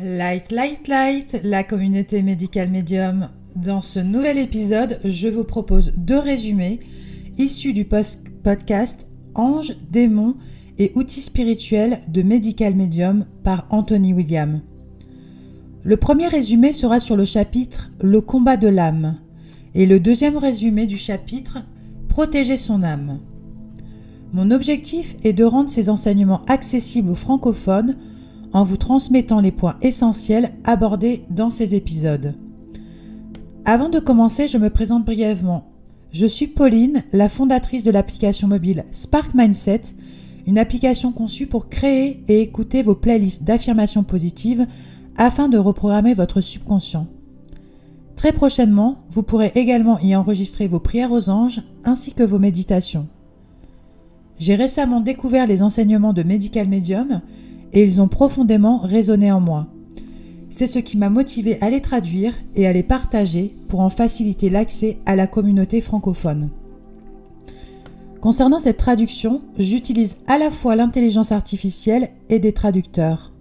Light, light, light, la communauté médicale médium. Dans ce nouvel épisode, je vous propose 2 résumés issus du podcast Anges, démons et outils spirituels de Medical Medium par Anthony William. Le premier résumé sera sur le chapitre Le combat de l'âme et le deuxième résumé du chapitre Protéger son âme. Mon objectif est de rendre ces enseignements accessibles aux francophones en vous transmettant les points essentiels abordés dans ces épisodes. Avant de commencer, je me présente brièvement. Je suis Pauline, la fondatrice de l'application mobile Spark Mindset, une application conçue pour créer et écouter vos playlists d'affirmations positives afin de reprogrammer votre subconscient. Très prochainement, vous pourrez également y enregistrer vos prières aux anges ainsi que vos méditations. J'ai récemment découvert les enseignements de Medical Medium et ils ont profondément résonné en moi. C'est ce qui m'a motivé à les traduire et à les partager pour en faciliter l'accès à la communauté francophone. Concernant cette traduction, j'utilise à la fois l'intelligence artificielle et des traducteurs.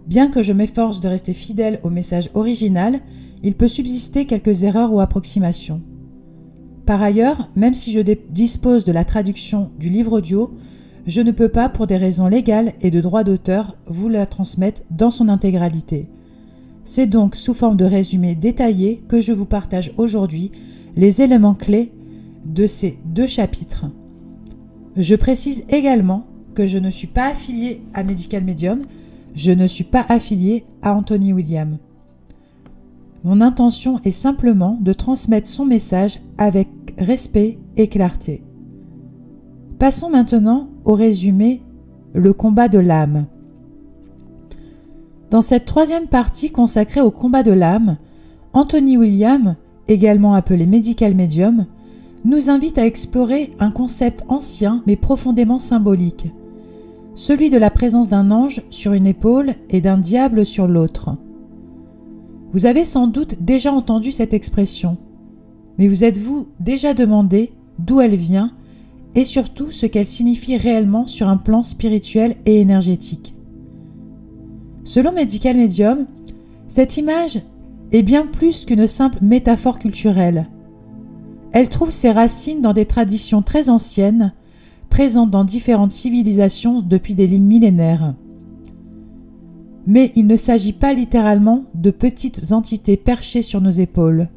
Bien que je m'efforce de rester fidèle au message original, il peut subsister quelques erreurs ou approximations. Par ailleurs, même si je dispose de la traduction du livre audio, je ne peux pas, pour des raisons légales et de droit d'auteur, vous la transmettre dans son intégralité. C'est donc sous forme de résumé détaillé que je vous partage aujourd'hui les éléments clés de ces 2 chapitres. Je précise également que je ne suis pas affiliée à Medical Medium, je ne suis pas affiliée à Anthony William. Mon intention est simplement de transmettre son message avec respect et clarté. Passons maintenant au résumé Le combat de l'âme. Dans cette 3e partie consacrée au combat de l'âme, Anthony William, également appelé Medical Medium, nous invite à explorer un concept ancien mais profondément symbolique, celui de la présence d'un ange sur une épaule et d'un diable sur l'autre. Vous avez sans doute déjà entendu cette expression, mais vous êtes-vous déjà demandé d'où elle vient et surtout ce qu'elle signifie réellement sur un plan spirituel et énergétique. Selon Medical Medium, cette image est bien plus qu'une simple métaphore culturelle. Elle trouve ses racines dans des traditions très anciennes, présentes dans différentes civilisations depuis des millénaires. Mais il ne s'agit pas littéralement de petites entités perchées sur nos épaules.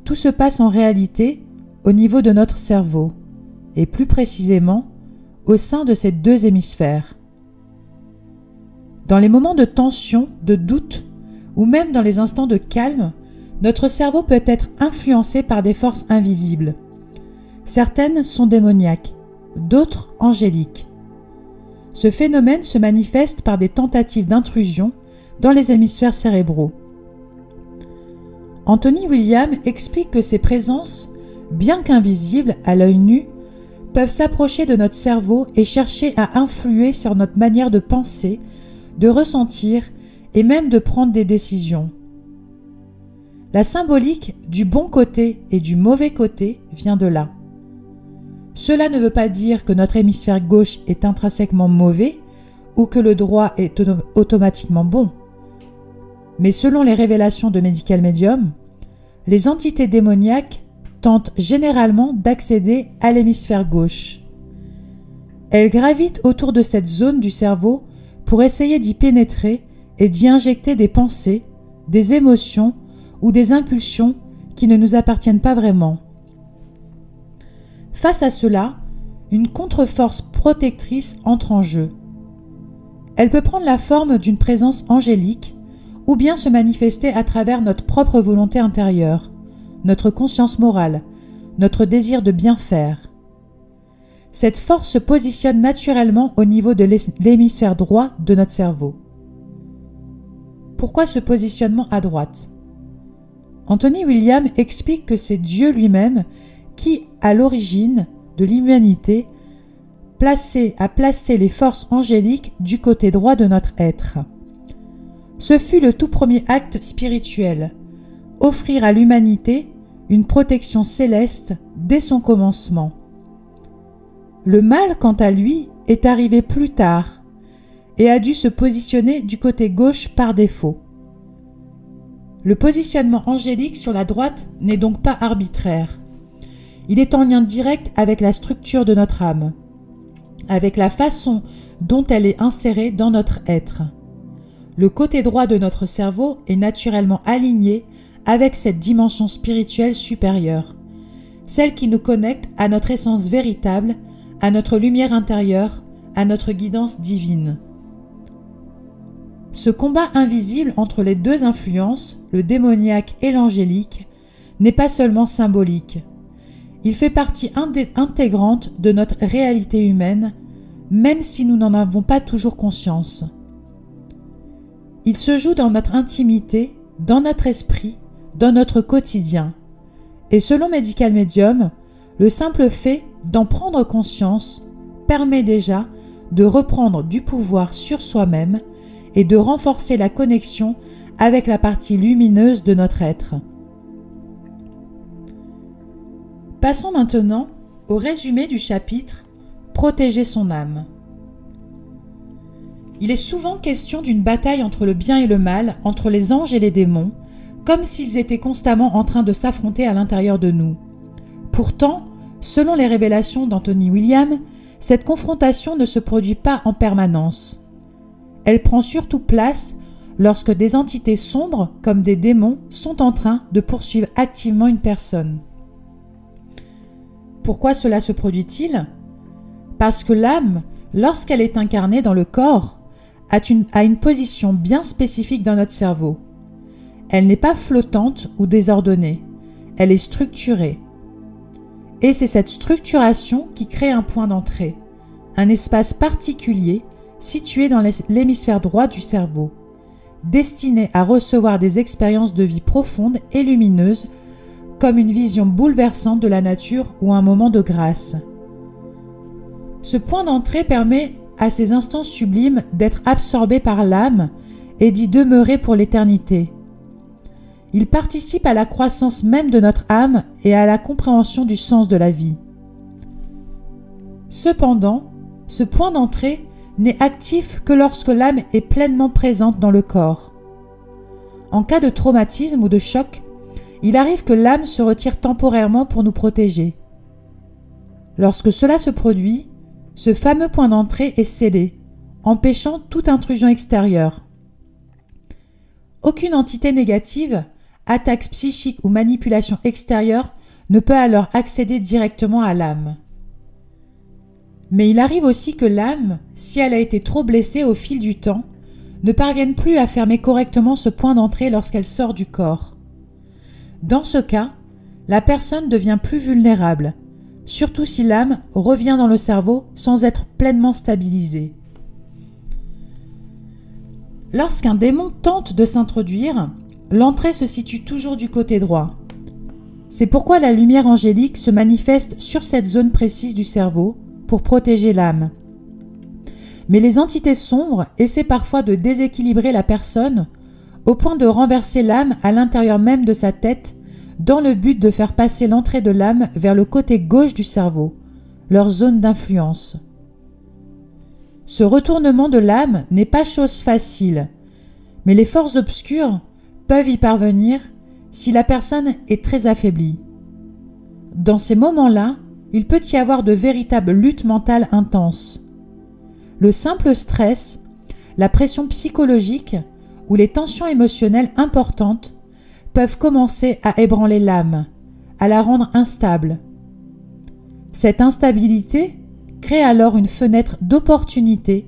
Tout se passe en réalité au niveau de notre cerveau, et plus précisément au sein de ces 2 hémisphères. Dans les moments de tension, de doute, ou même dans les instants de calme, notre cerveau peut être influencé par des forces invisibles. Certaines sont démoniaques, d'autres angéliques. Ce phénomène se manifeste par des tentatives d'intrusion dans les hémisphères cérébraux. Anthony William explique que ces présences, bien qu'invisibles à l'œil nu, peuvent s'approcher de notre cerveau et chercher à influer sur notre manière de penser, de ressentir et même de prendre des décisions. La symbolique du bon côté et du mauvais côté vient de là. Cela ne veut pas dire que notre hémisphère gauche est intrinsèquement mauvais ou que le droit est automatiquement bon. Mais selon les révélations de Medical Medium, les entités démoniaques tentent généralement d'accéder à l'hémisphère gauche. Elles gravitent autour de cette zone du cerveau pour essayer d'y pénétrer et d'y injecter des pensées, des émotions ou des impulsions qui ne nous appartiennent pas vraiment. Face à cela, une contre-force protectrice entre en jeu. Elle peut prendre la forme d'une présence angélique ou bien se manifester à travers notre propre volonté intérieure, notre conscience morale, notre désir de bien faire. Cette force se positionne naturellement au niveau de l'hémisphère droit de notre cerveau. Pourquoi ce positionnement à droite ? Anthony William explique que c'est Dieu lui-même qui, à l'origine de l'humanité, a placé les forces angéliques du côté droit de notre être. Ce fut le tout premier acte spirituel, offrir à l'humanité une protection céleste dès son commencement. Le mal, quant à lui, est arrivé plus tard et a dû se positionner du côté gauche par défaut. Le positionnement angélique sur la droite n'est donc pas arbitraire. Il est en lien direct avec la structure de notre âme, avec la façon dont elle est insérée dans notre être. Le côté droit de notre cerveau est naturellement aligné avec cette dimension spirituelle supérieure, celle qui nous connecte à notre essence véritable, à notre lumière intérieure, à notre guidance divine. Ce combat invisible entre les deux influences, le démoniaque et l'angélique, n'est pas seulement symbolique. Il fait partie intégrante de notre réalité humaine, même si nous n'en avons pas toujours conscience. Il se joue dans notre intimité, dans notre esprit, dans notre quotidien. Et selon Medical Medium, le simple fait d'en prendre conscience permet déjà de reprendre du pouvoir sur soi-même et de renforcer la connexion avec la partie lumineuse de notre être. Passons maintenant au résumé du chapitre « Protéger son âme ». Il est souvent question d'une bataille entre le bien et le mal, entre les anges et les démons, comme s'ils étaient constamment en train de s'affronter à l'intérieur de nous. Pourtant, selon les révélations d'Anthony William, cette confrontation ne se produit pas en permanence. Elle prend surtout place lorsque des entités sombres, comme des démons, sont en train de poursuivre activement une personne. Pourquoi cela se produit-il ? Parce que l'âme, lorsqu'elle est incarnée dans le corps, a une position bien spécifique dans notre cerveau. Elle n'est pas flottante ou désordonnée, elle est structurée. Et c'est cette structuration qui crée un point d'entrée, un espace particulier situé dans l'hémisphère droit du cerveau, destiné à recevoir des expériences de vie profondes et lumineuses, comme une vision bouleversante de la nature ou un moment de grâce. Ce point d'entrée permet à ces instants sublimes d'être absorbés par l'âme et d'y demeurer pour l'éternité. Il participe à la croissance même de notre âme et à la compréhension du sens de la vie. Cependant, ce point d'entrée n'est actif que lorsque l'âme est pleinement présente dans le corps. En cas de traumatisme ou de choc, il arrive que l'âme se retire temporairement pour nous protéger. Lorsque cela se produit, ce fameux point d'entrée est scellé, empêchant toute intrusion extérieure. Aucune entité négative, attaque psychique ou manipulation extérieure ne peut alors accéder directement à l'âme. Mais il arrive aussi que l'âme, si elle a été trop blessée au fil du temps, ne parvienne plus à fermer correctement ce point d'entrée lorsqu'elle sort du corps. Dans ce cas, la personne devient plus vulnérable, surtout si l'âme revient dans le cerveau sans être pleinement stabilisée. Lorsqu'un démon tente de s'introduire, l'entrée se situe toujours du côté droit. C'est pourquoi la lumière angélique se manifeste sur cette zone précise du cerveau pour protéger l'âme. Mais les entités sombres essaient parfois de déséquilibrer la personne au point de renverser l'âme à l'intérieur même de sa tête dans le but de faire passer l'entrée de l'âme vers le côté gauche du cerveau, leur zone d'influence. Ce retournement de l'âme n'est pas chose facile, mais les forces obscures peuvent y parvenir si la personne est très affaiblie. Dans ces moments-là, il peut y avoir de véritables luttes mentales intenses. Le simple stress, la pression psychologique ou les tensions émotionnelles importantes peuvent commencer à ébranler l'âme, à la rendre instable. Cette instabilité crée alors une fenêtre d'opportunité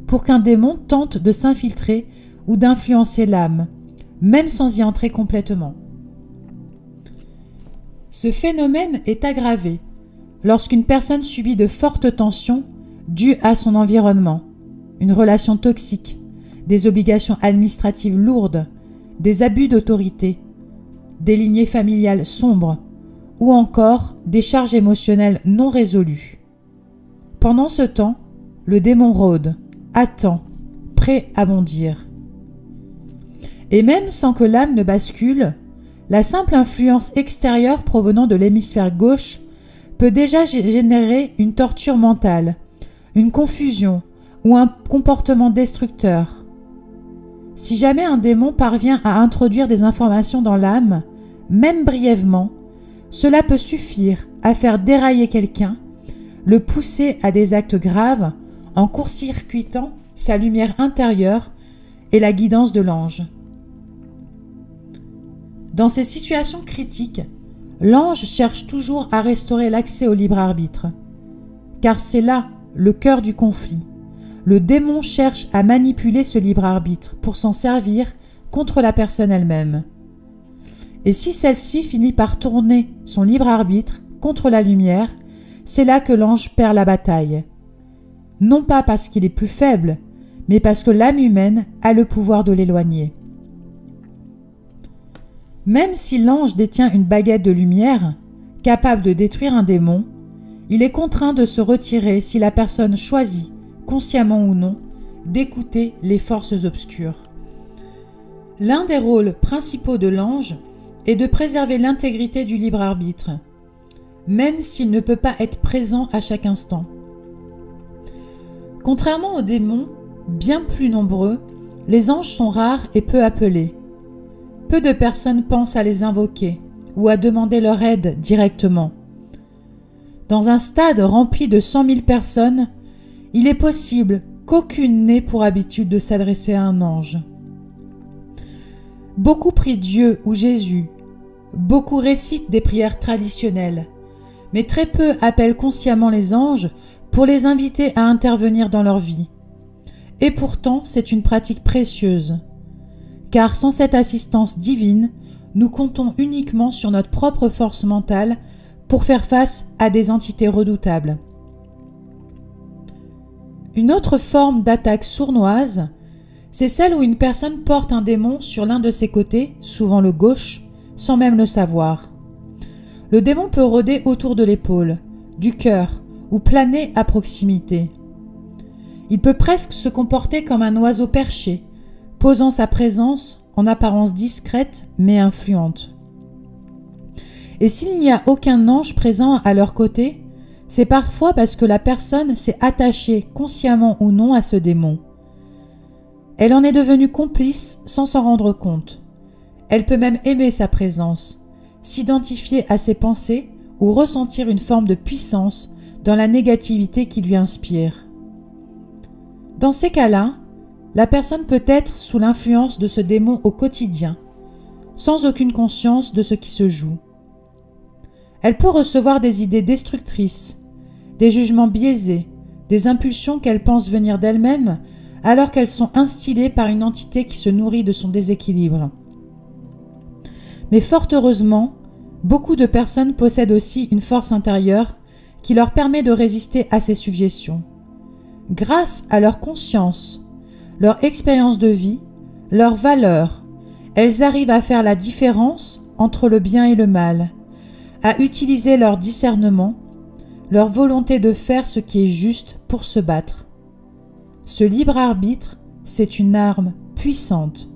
pour qu'un démon tente de s'infiltrer ou d'influencer l'âme, même sans y entrer complètement. Ce phénomène est aggravé lorsqu'une personne subit de fortes tensions dues à son environnement, une relation toxique, des obligations administratives lourdes, des abus d'autorité, des lignées familiales sombres ou encore des charges émotionnelles non résolues. Pendant ce temps, le démon rôde, attend, prêt à bondir. Et même sans que l'âme ne bascule, la simple influence extérieure provenant de l'hémisphère gauche peut déjà générer une torture mentale, une confusion ou un comportement destructeur. Si jamais un démon parvient à introduire des informations dans l'âme, même brièvement, cela peut suffire à faire dérailler quelqu'un, le pousser à des actes graves en court-circuitant sa lumière intérieure et la guidance de l'ange. Dans ces situations critiques, l'ange cherche toujours à restaurer l'accès au libre arbitre, car c'est là le cœur du conflit. Le démon cherche à manipuler ce libre arbitre pour s'en servir contre la personne elle-même. Et si celle-ci finit par tourner son libre arbitre contre la lumière, c'est là que l'ange perd la bataille. Non pas parce qu'il est plus faible, mais parce que l'âme humaine a le pouvoir de l'éloigner. Même si l'ange détient une baguette de lumière, capable de détruire un démon, il est contraint de se retirer si la personne choisit, consciemment ou non, d'écouter les forces obscures. L'un des rôles principaux de l'ange est de préserver l'intégrité du libre arbitre, même s'il ne peut pas être présent à chaque instant. Contrairement aux démons, bien plus nombreux, les anges sont rares et peu appelés. Peu de personnes pensent à les invoquer ou à demander leur aide directement. Dans un stade rempli de 100 000 personnes, il est possible qu'aucune n'ait pour habitude de s'adresser à un ange. Beaucoup prient Dieu ou Jésus, beaucoup récitent des prières traditionnelles, mais très peu appellent consciemment les anges pour les inviter à intervenir dans leur vie. Et pourtant, c'est une pratique précieuse, car sans cette assistance divine, nous comptons uniquement sur notre propre force mentale pour faire face à des entités redoutables. Une autre forme d'attaque sournoise, c'est celle où une personne porte un démon sur l'un de ses côtés, souvent le gauche, sans même le savoir. Le démon peut rôder autour de l'épaule, du cœur ou planer à proximité. Il peut presque se comporter comme un oiseau perché, posant sa présence en apparence discrète mais influente. Et s'il n'y a aucun ange présent à leur côté, c'est parfois parce que la personne s'est attachée consciemment ou non à ce démon. Elle en est devenue complice sans s'en rendre compte. Elle peut même aimer sa présence, s'identifier à ses pensées ou ressentir une forme de puissance dans la négativité qui lui inspire. Dans ces cas-là, la personne peut être sous l'influence de ce démon au quotidien, sans aucune conscience de ce qui se joue. Elle peut recevoir des idées destructrices, des jugements biaisés, des impulsions qu'elle pense venir d'elle-même alors qu'elles sont instillées par une entité qui se nourrit de son déséquilibre. Mais fort heureusement, beaucoup de personnes possèdent aussi une force intérieure qui leur permet de résister à ces suggestions. Grâce à leur conscience, leur expérience de vie, leurs valeurs, elles arrivent à faire la différence entre le bien et le mal, à utiliser leur discernement, leur volonté de faire ce qui est juste pour se battre. Ce libre arbitre, c'est une arme puissante.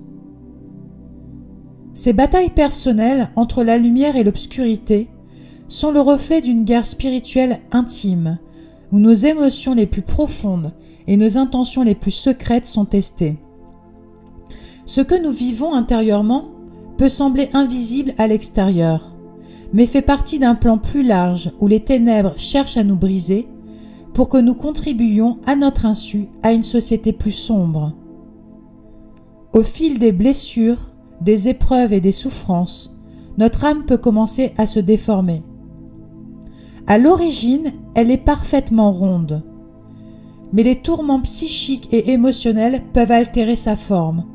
Ces batailles personnelles entre la lumière et l'obscurité sont le reflet d'une guerre spirituelle intime, où nos émotions les plus profondes et nos intentions les plus secrètes sont testées. Ce que nous vivons intérieurement peut sembler invisible à l'extérieur, mais fait partie d'un plan plus large où les ténèbres cherchent à nous briser pour que nous contribuions à notre insu à une société plus sombre. Au fil des blessures, des épreuves et des souffrances, notre âme peut commencer à se déformer. À l'origine, elle est parfaitement ronde, mais les tourments psychiques et émotionnels peuvent altérer sa forme,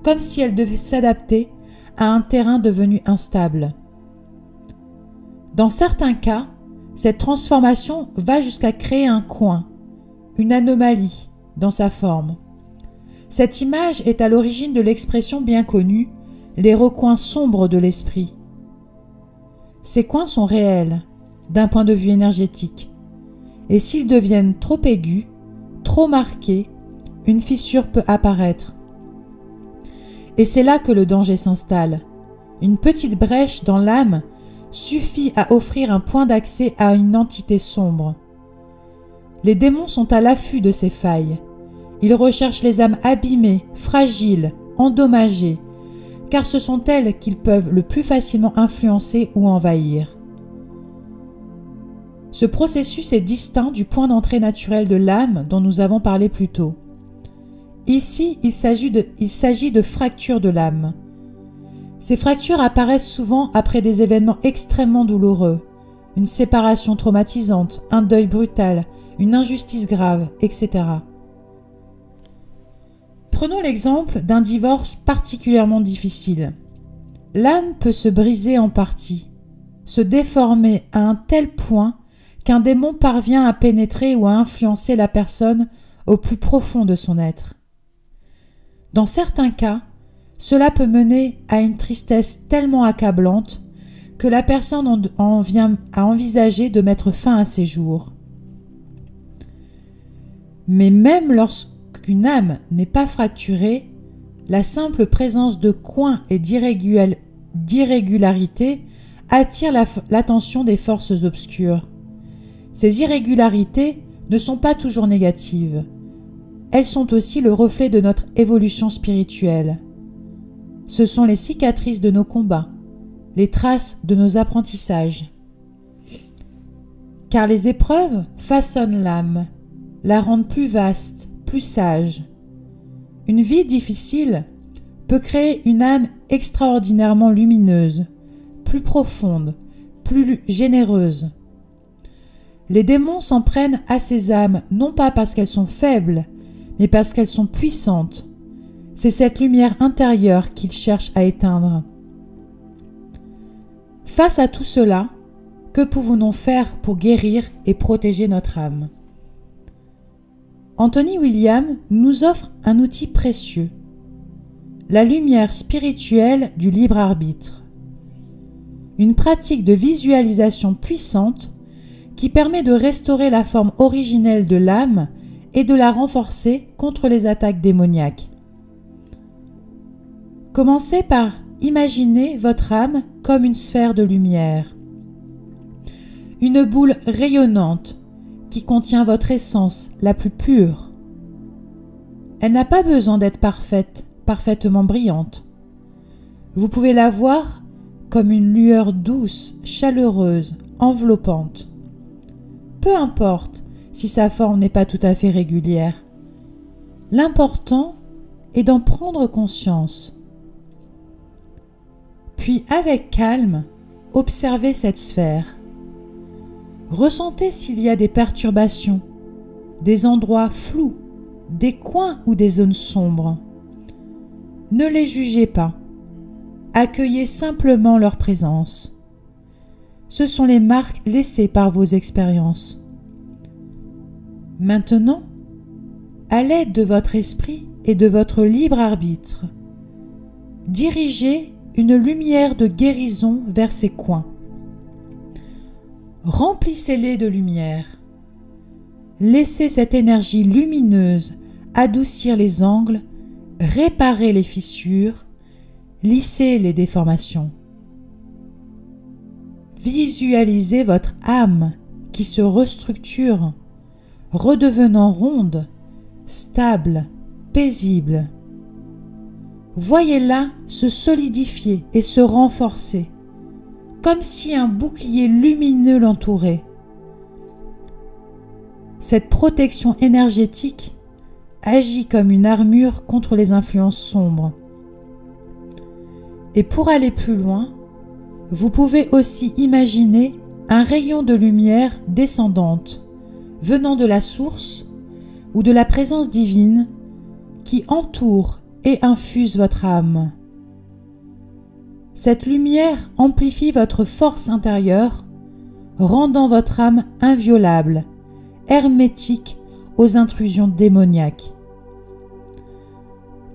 comme si elle devait s'adapter à un terrain devenu instable. Dans certains cas, cette transformation va jusqu'à créer un coin, une anomalie dans sa forme. Cette image est à l'origine de l'expression bien connue « les recoins sombres de l'esprit ». Ces coins sont réels, d'un point de vue énergétique, et s'ils deviennent trop aigus, trop marqués, une fissure peut apparaître. Et c'est là que le danger s'installe. Une petite brèche dans l'âme suffit à offrir un point d'accès à une entité sombre. Les démons sont à l'affût de ces failles, Il recherche les âmes abîmées, fragiles, endommagées, car ce sont elles qu'ils peuvent le plus facilement influencer ou envahir. Ce processus est distinct du point d'entrée naturel de l'âme dont nous avons parlé plus tôt. Ici, il s'agit de fractures de l'âme. Ces fractures apparaissent souvent après des événements extrêmement douloureux, une séparation traumatisante, un deuil brutal, une injustice grave, etc. Prenons l'exemple d'un divorce particulièrement difficile. L'âme peut se briser en partie, se déformer à un tel point qu'un démon parvient à pénétrer ou à influencer la personne au plus profond de son être. Dans certains cas, cela peut mener à une tristesse tellement accablante que la personne en vient à envisager de mettre fin à ses jours. Mais même lorsqu'une âme n'est pas fracturée, la simple présence de coins et d'irrégularités attire l'attention des forces obscures. Ces irrégularités ne sont pas toujours négatives. Elles sont aussi le reflet de notre évolution spirituelle. Ce sont les cicatrices de nos combats, les traces de nos apprentissages. Car les épreuves façonnent l'âme, la rendent plus vaste, plus sage. Une vie difficile peut créer une âme extraordinairement lumineuse, plus profonde, plus généreuse. Les démons s'en prennent à ces âmes non pas parce qu'elles sont faibles, mais parce qu'elles sont puissantes. C'est cette lumière intérieure qu'ils cherchent à éteindre. Face à tout cela, que pouvons-nous faire pour guérir et protéger notre âme ? Anthony Williams nous offre un outil précieux, la lumière spirituelle du libre arbitre. Une pratique de visualisation puissante qui permet de restaurer la forme originelle de l'âme et de la renforcer contre les attaques démoniaques. Commencez par imaginer votre âme comme une sphère de lumière, une boule rayonnante qui contient votre essence la plus pure. Elle n'a pas besoin d'être parfaitement brillante. Vous pouvez la voir comme une lueur douce, chaleureuse, enveloppante. Peu importe si sa forme n'est pas tout à fait régulière. L'important est d'en prendre conscience. Puis avec calme, observez cette sphère. Ressentez s'il y a des perturbations, des endroits flous, des coins ou des zones sombres. Ne les jugez pas. Accueillez simplement leur présence. Ce sont les marques laissées par vos expériences. Maintenant, à l'aide de votre esprit et de votre libre arbitre, dirigez une lumière de guérison vers ces coins. Remplissez-les de lumière. Laissez cette énergie lumineuse adoucir les angles, réparer les fissures, lisser les déformations. Visualisez votre âme qui se restructure, redevenant ronde, stable, paisible. Voyez-la se solidifier et se renforcer, comme si un bouclier lumineux l'entourait. Cette protection énergétique agit comme une armure contre les influences sombres. Et pour aller plus loin, vous pouvez aussi imaginer un rayon de lumière descendante, venant de la source ou de la présence divine qui entoure et infuse votre âme. Cette lumière amplifie votre force intérieure, rendant votre âme inviolable, hermétique aux intrusions démoniaques.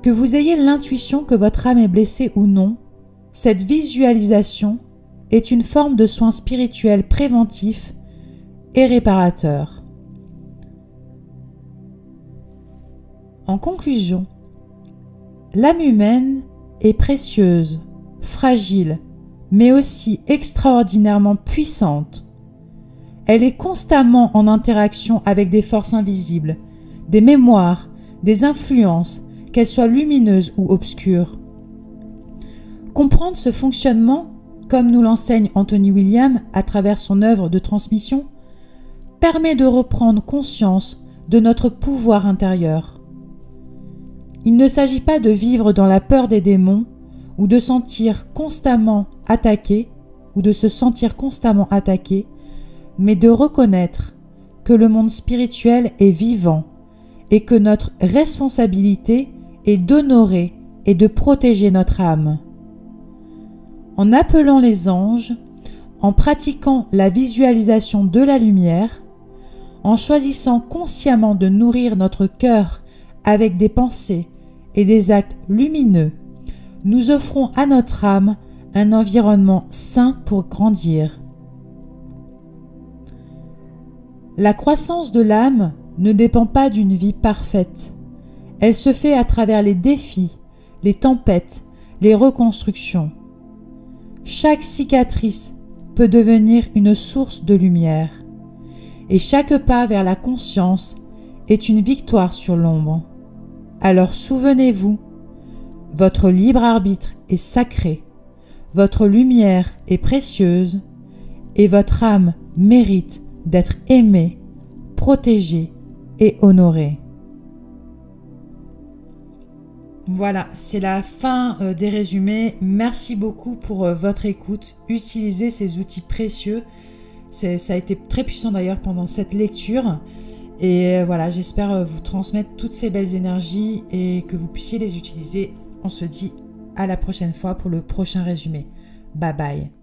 Que vous ayez l'intuition que votre âme est blessée ou non, cette visualisation est une forme de soin spirituel préventif et réparateur. En conclusion, l'âme humaine est précieuse, fragile, mais aussi extraordinairement puissante. Elle est constamment en interaction avec des forces invisibles, des mémoires, des influences, qu'elles soient lumineuses ou obscures. Comprendre ce fonctionnement, comme nous l'enseigne Anthony Williams à travers son œuvre de transmission, permet de reprendre conscience de notre pouvoir intérieur. Il ne s'agit pas de vivre dans la peur des démons ou de sentir constamment attaqué ou de se sentir constamment attaqué, mais de reconnaître que le monde spirituel est vivant et que notre responsabilité est d'honorer et de protéger notre âme. En appelant les anges, en pratiquant la visualisation de la lumière, en choisissant consciemment de nourrir notre cœur avec des pensées et des actes lumineux, nous offrons à notre âme un environnement sain pour grandir. La croissance de l'âme ne dépend pas d'une vie parfaite. Elle se fait à travers les défis, les tempêtes, les reconstructions. Chaque cicatrice peut devenir une source de lumière, et chaque pas vers la conscience est une victoire sur l'ombre. Alors souvenez-vous, votre libre arbitre est sacré, votre lumière est précieuse, et votre âme mérite d'être aimée, protégée et honorée. Voilà, c'est la fin des résumés. Merci beaucoup pour votre écoute. Utilisez ces outils précieux. Ça a été très puissant d'ailleurs pendant cette lecture. Et voilà, j'espère vous transmettre toutes ces belles énergies et que vous puissiez les utiliser. On se dit à la prochaine fois pour le prochain résumé. Bye bye.